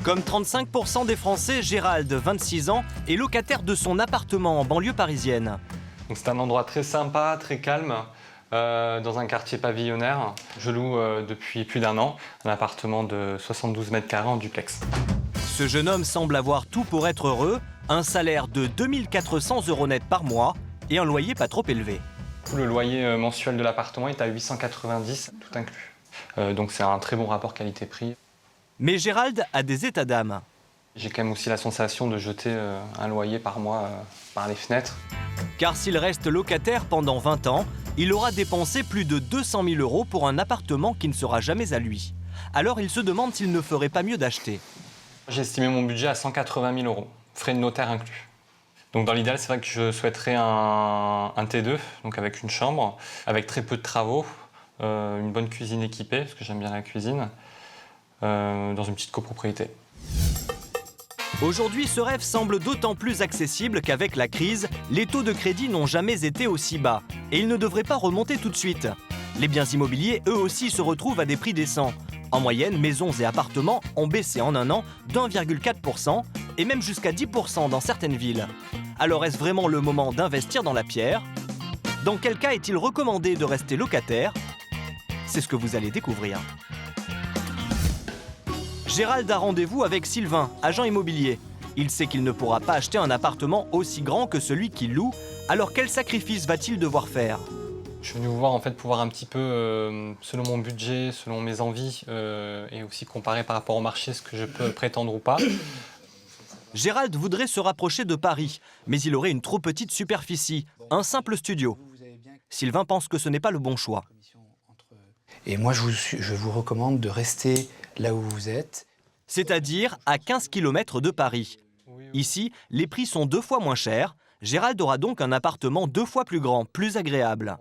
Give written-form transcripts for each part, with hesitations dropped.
Comme 35% des Français, Gérald, 26 ans, est locataire de son appartement en banlieue parisienne. C'est un endroit très sympa, très calme, dans un quartier pavillonnaire. Je loue depuis plus d'1 an un appartement de 72 mètres carrés en duplex. Ce jeune homme semble avoir tout pour être heureux, un salaire de 2 400 € net par mois et un loyer pas trop élevé. Le loyer mensuel de l'appartement est à 890, tout inclus. Donc c'est un très bon rapport qualité-prix. Mais Gérald a des états d'âme. J'ai quand même aussi la sensation de jeter un loyer par mois par les fenêtres. Car s'il reste locataire pendant 20 ans, il aura dépensé plus de 200 000 € pour un appartement qui ne sera jamais à lui. Alors il se demande s'il ne ferait pas mieux d'acheter. J'ai estimé mon budget à 180 000 €, frais de notaire inclus. Donc dans l'idéal, c'est vrai que je souhaiterais un T2, donc avec une chambre, avec très peu de travaux, une bonne cuisine équipée, parce que j'aime bien la cuisine, dans une petite copropriété. Aujourd'hui, ce rêve semble d'autant plus accessible qu'avec la crise, les taux de crédit n'ont jamais été aussi bas. Et ils ne devraient pas remonter tout de suite. Les biens immobiliers, eux aussi, se retrouvent à des prix décents. En moyenne, maisons et appartements ont baissé en un an d'1,4% et même jusqu'à 10% dans certaines villes. Alors est-ce vraiment le moment d'investir dans la pierre? Dans quel cas est-il recommandé de rester locataire? C'est ce que vous allez découvrir. Gérald a rendez-vous avec Sylvain, agent immobilier. Il sait qu'il ne pourra pas acheter un appartement aussi grand que celui qu'il loue, alors quel sacrifice va-t-il devoir faire? Je suis venu vous voir en fait pour voir un petit peu, selon mon budget, selon mes envies, et aussi comparer par rapport au marché ce que je peux prétendre ou pas. Gérald voudrait se rapprocher de Paris, mais il aurait une trop petite superficie, un simple studio. Sylvain pense que ce n'est pas le bon choix. Et moi, je vous recommande de rester là où vous êtes. C'est-à-dire à 15 km de Paris. Ici, les prix sont 2 fois moins chers. Gérald aura donc un appartement 2 fois plus grand, plus agréable.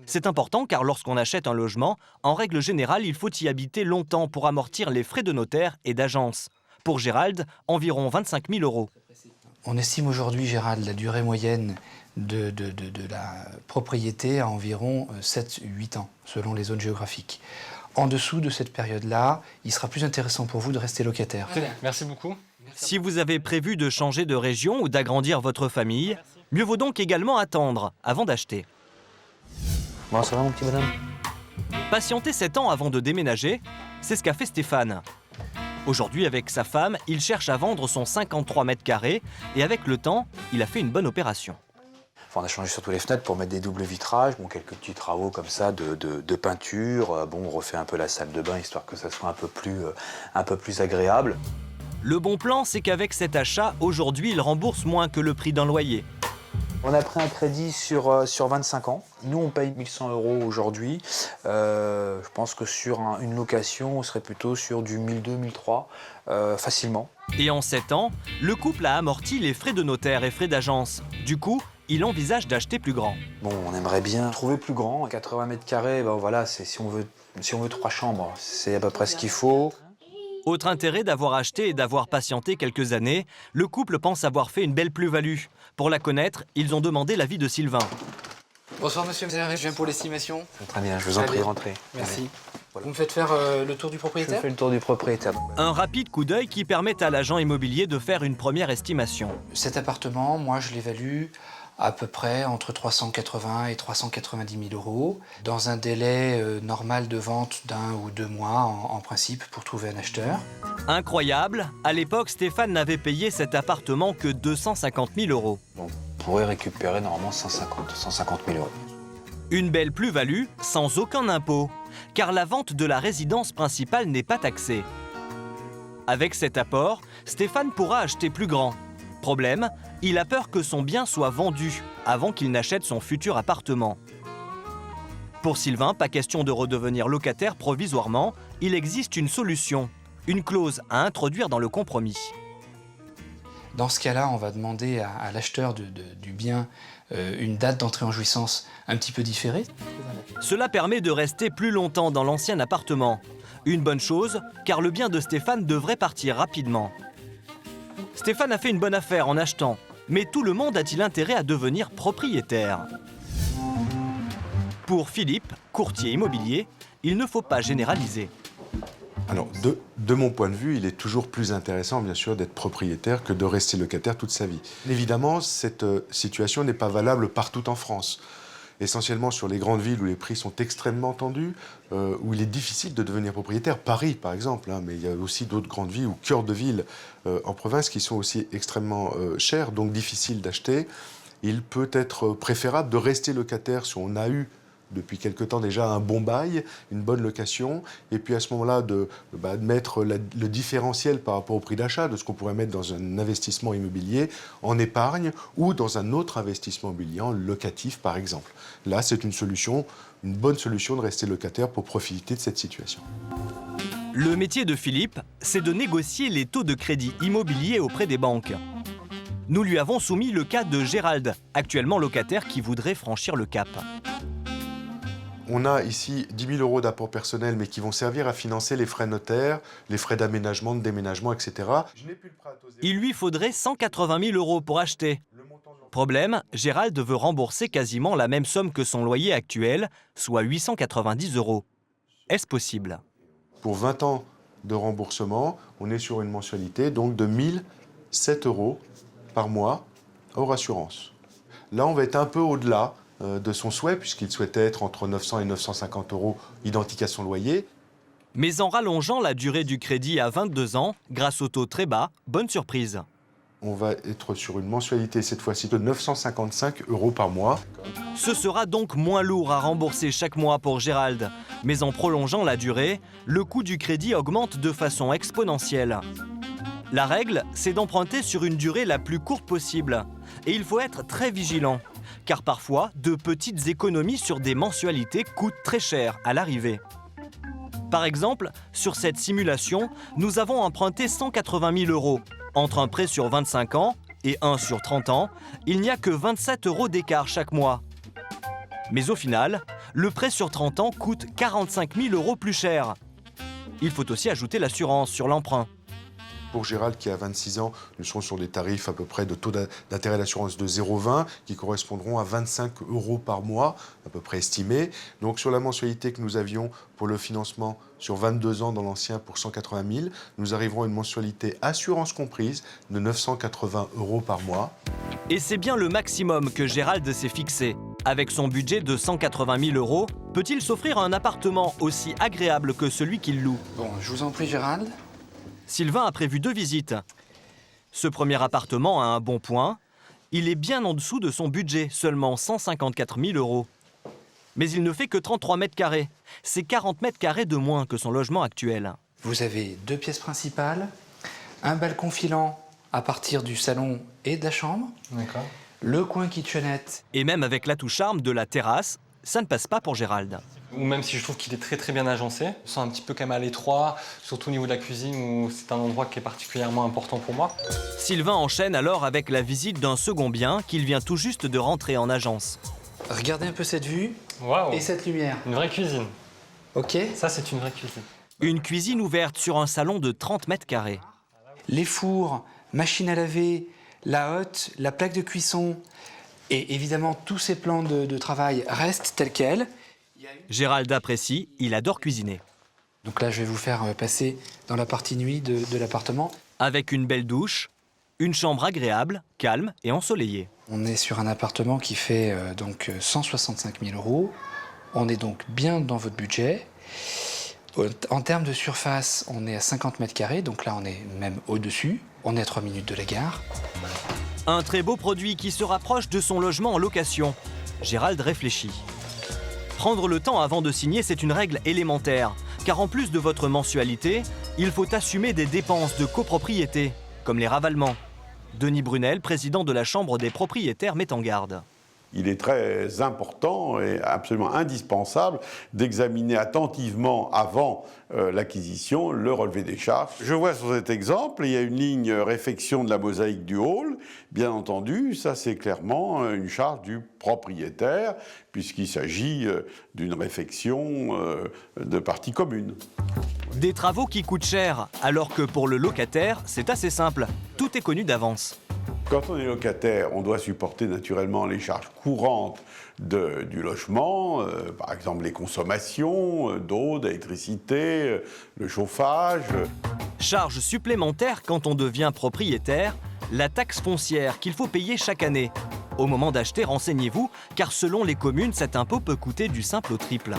C'est important car lorsqu'on achète un logement, en règle générale, il faut y habiter longtemps pour amortir les frais de notaire et d'agence. Pour Gérald, environ 25 000 €. On estime aujourd'hui, Gérald, la durée moyenne de la propriété à environ 7-8 ans, selon les zones géographiques. En dessous de cette période-là, il sera plus intéressant pour vous de rester locataire. Merci beaucoup. Si vous avez prévu de changer de région ou d'agrandir votre famille, mieux vaut donc également attendre avant d'acheter. Bon, ça va mon petit bonhomme? Patienter 7 ans avant de déménager, c'est ce qu'a fait Stéphane. Aujourd'hui, avec sa femme, il cherche à vendre son 53 mètres carrés et avec le temps, il a fait une bonne opération. Enfin, on a changé surtout les fenêtres pour mettre des doubles vitrages, bon, quelques petits travaux comme ça de peinture. Bon, on refait un peu la salle de bain histoire que ça soit un peu plus agréable. Le bon plan, c'est qu'avec cet achat, aujourd'hui, il rembourse moins que le prix d'un loyer. On a pris un crédit sur 25 ans. Nous, on paye 1 100 € aujourd'hui. Je pense que sur une location, on serait plutôt sur du 1 200, 1 300 facilement. Et en 7 ans, le couple a amorti les frais de notaire et frais d'agence. Du coup, il envisage d'acheter plus grand. Bon, on aimerait bien trouver plus grand. 80 mètres carrés, ben voilà, si on veut 3 chambres, c'est à peu près ce qu'il faut. Autre intérêt d'avoir acheté et d'avoir patienté quelques années, le couple pense avoir fait une belle plus-value. Pour la connaître, ils ont demandé l'avis de Sylvain. Bonsoir monsieur, je viens pour l'estimation. Très bien, je vous en prie, rentrez. Merci. Voilà. Vous me faites faire le tour du Je propriétaire? fais le tour du propriétaire. Un rapide coup d'œil qui permet à l'agent immobilier de faire une première estimation. Cet appartement, moi je l'évalue à peu près entre 380 et 390 000 €, dans un délai normal de vente d'1 ou 2 mois en principe pour trouver un acheteur. Incroyable, à l'époque, Stéphane n'avait payé cet appartement que 250 000 €. On pourrait récupérer normalement 150 000 €. Une belle plus-value sans aucun impôt, car la vente de la résidence principale n'est pas taxée. Avec cet apport, Stéphane pourra acheter plus grand. Problème, il a peur que son bien soit vendu avant qu'il n'achète son futur appartement. Pour Sylvain, pas question de redevenir locataire provisoirement, il existe une solution, une clause à introduire dans le compromis. Dans ce cas-là, on va demander à l'acheteur du bien une date d'entrée en jouissance un petit peu différée. Cela permet de rester plus longtemps dans l'ancien appartement. Une bonne chose, car le bien de Stéphane devrait partir rapidement. Stéphane a fait une bonne affaire en achetant, mais tout le monde a-t-il intérêt à devenir propriétaire? Pour Philippe, courtier immobilier, il ne faut pas généraliser. Alors, de mon point de vue, il est toujours plus intéressant, bien sûr, d'être propriétaire que de rester locataire toute sa vie. Évidemment, cette situation n'est pas valable partout en France. Essentiellement sur les grandes villes où les prix sont extrêmement tendus, où il est difficile de devenir propriétaire. Paris, par exemple, mais il y a aussi d'autres grandes villes ou cœurs de ville en province qui sont aussi extrêmement chers, donc difficiles d'acheter. Il peut être préférable de rester locataire si on a eu depuis quelque temps déjà un bon bail, une bonne location, et puis à ce moment-là de mettre le différentiel par rapport au prix d'achat de ce qu'on pourrait mettre dans un investissement immobilier en épargne ou dans un autre investissement immobilier en locatif par exemple. Là, c'est une bonne solution de rester locataire pour profiter de cette situation. Le métier de Philippe, c'est de négocier les taux de crédit immobilier auprès des banques. Nous lui avons soumis le cas de Gérald, actuellement locataire qui voudrait franchir le cap. On a ici 10 000 € d'apport personnel, mais qui vont servir à financer les frais notaires, les frais d'aménagement, de déménagement, etc. Il lui faudrait 180 000 € pour acheter. Problème, Gérald veut rembourser quasiment la même somme que son loyer actuel, soit 890 €. Est-ce possible? Pour 20 ans de remboursement, on est sur une mensualité donc de 1 007 € par mois hors assurance. Là, on va être un peu au-delà de son souhait, puisqu'il souhaitait être entre 900 et 950 € identique à son loyer. Mais en rallongeant la durée du crédit à 22 ans, grâce au taux très bas, bonne surprise. On va être sur une mensualité, cette fois-ci, de 955 € par mois. Ce sera donc moins lourd à rembourser chaque mois pour Gérald. Mais en prolongeant la durée, le coût du crédit augmente de façon exponentielle. La règle, c'est d'emprunter sur une durée la plus courte possible. Et il faut être très vigilant, car parfois, de petites économies sur des mensualités coûtent très cher à l'arrivée. Par exemple, sur cette simulation, nous avons emprunté 180 000 €. Entre un prêt sur 25 ans et un sur 30 ans, il n'y a que 27 € d'écart chaque mois. Mais au final, le prêt sur 30 ans coûte 45 000 € plus cher. Il faut aussi ajouter l'assurance sur l'emprunt. Pour Gérald, qui a 26 ans, nous serons sur des tarifs à peu près de taux d'intérêt d'assurance de 0,20 qui correspondront à 25 € par mois, à peu près estimé. Donc sur la mensualité que nous avions pour le financement sur 22 ans dans l'ancien pour 180 000, nous arriverons à une mensualité assurance comprise de 980 € par mois. Et c'est bien le maximum que Gérald s'est fixé. Avec son budget de 180 000 €, peut-il s'offrir un appartement aussi agréable que celui qu'il loue? Bon, je vous en prie, Gérald. Sylvain a prévu 2 visites. Ce premier appartement a un bon point. Il est bien en dessous de son budget, seulement 154 000 €. Mais il ne fait que 33 mètres carrés. C'est 40 mètres carrés de moins que son logement actuel. Vous avez 2 pièces principales, un balcon filant à partir du salon et de la chambre, D'accord. le coin kitchenette. Et même avec l'atout charme de la terrasse, ça ne passe pas pour Gérald. Ou même si je trouve qu'il est très très bien agencé, je sens un petit peu quand même à l'étroit, surtout au niveau de la cuisine où c'est un endroit qui est particulièrement important pour moi. Sylvain enchaîne alors avec la visite d'un second bien qu'il vient tout juste de rentrer en agence. Regardez un peu cette vue Waouh. et cette lumière. Une vraie cuisine. Ok. Ça, c'est une vraie cuisine. Une cuisine ouverte sur un salon de 30 mètres carrés. Les fours, machine à laver, la hotte, la plaque de cuisson et évidemment tous ces plans de travail restent tels quels. Gérald apprécie, il adore cuisiner. Donc là, je vais vous faire passer dans la partie nuit de l'appartement. Avec une belle douche, une chambre agréable, calme et ensoleillée. On est sur un appartement qui fait donc 165 000 €. On est donc bien dans votre budget. En termes de surface, on est à 50 mètres carrés, donc là on est même au-dessus. On est à 3 minutes de la gare. Un très beau produit qui se rapproche de son logement en location. Gérald réfléchit. Prendre le temps avant de signer, c'est une règle élémentaire. Car en plus de votre mensualité, il faut assumer des dépenses de copropriété, comme les ravalements. Denis Brunel, président de la Chambre des propriétaires, met en garde. Il est très important et absolument indispensable d'examiner attentivement avant l'acquisition le relevé des charges. Je vois sur cet exemple, il y a une ligne réfection de la mosaïque du hall. Bien entendu, ça c'est clairement une charge du propriétaire puisqu'il s'agit d'une réfection de partie commune. Des travaux qui coûtent cher, alors que pour le locataire, c'est assez simple. Tout est connu d'avance. Quand on est locataire, on doit supporter naturellement les charges courantes du logement, par exemple les consommations d'eau, d'électricité, le chauffage. Charge supplémentaire quand on devient propriétaire, la taxe foncière qu'il faut payer chaque année. Au moment d'acheter, renseignez-vous, car selon les communes, cet impôt peut coûter du simple au triple.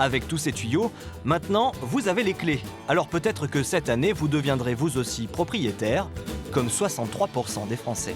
Avec tous ces tuyaux, maintenant, vous avez les clés. Alors peut-être que cette année, vous deviendrez vous aussi propriétaire, comme 63% des Français.